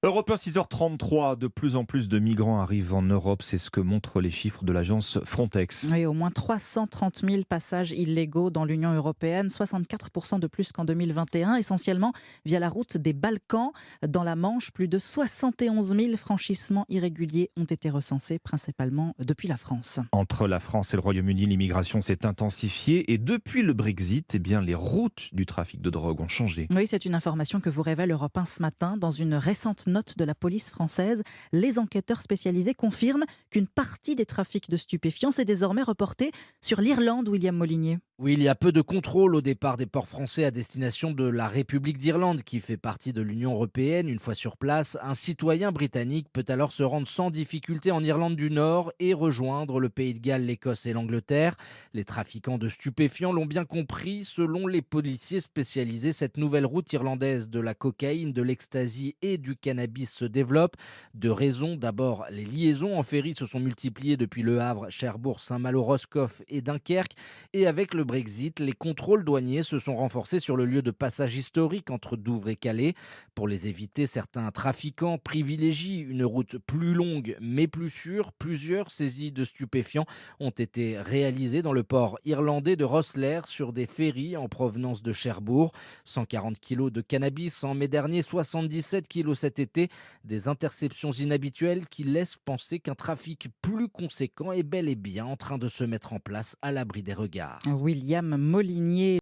Europe 1, 6h33, de plus en plus de migrants arrivent en Europe, c'est ce que montrent les chiffres de l'agence Frontex. Oui, au moins 330 000 passages illégaux dans l'Union européenne, 64% de plus qu'en 2021, essentiellement via la route des Balkans. Dans la Manche, plus de 71 000 franchissements irréguliers ont été recensés, principalement depuis la France. Entre la France et le Royaume-Uni, l'immigration s'est intensifiée et depuis le Brexit, les routes du trafic de drogue ont changé. Oui, c'est une information que vous révèle Europe 1 ce matin. Dans une récente note de la police française, les enquêteurs spécialisés confirment qu'une partie des trafics de stupéfiants s'est désormais reportée sur l'Irlande, William Molinier. Oui, il y a peu de contrôle au départ des ports français à destination de la République d'Irlande, qui fait partie de l'Union européenne. Une fois sur place, un citoyen britannique peut alors se rendre sans difficulté en Irlande du Nord et rejoindre le Pays de Galles, l'Écosse et l'Angleterre. Les trafiquants de stupéfiants l'ont bien compris. Selon les policiers spécialisés, cette nouvelle route irlandaise de la cocaïne, de l'ecstasy et du cannabis se développe. Deux raisons. D'abord, les liaisons en ferry se sont multipliées depuis Le Havre, Cherbourg, Saint-Malo, Roscoff et Dunkerque. Et avec le Brexit, les contrôles douaniers se sont renforcés sur le lieu de passage historique entre Douvres et Calais. Pour les éviter, certains trafiquants privilégient une route plus longue mais plus sûre. Plusieurs saisies de stupéfiants ont été réalisées dans le port irlandais de Rosslare sur des ferries en provenance de Cherbourg. 140 kilos de cannabis en mai dernier, 77 kilos cet été. Des interceptions inhabituelles qui laissent penser qu'un trafic plus conséquent est bel et bien en train de se mettre en place à l'abri des regards. William Molinier.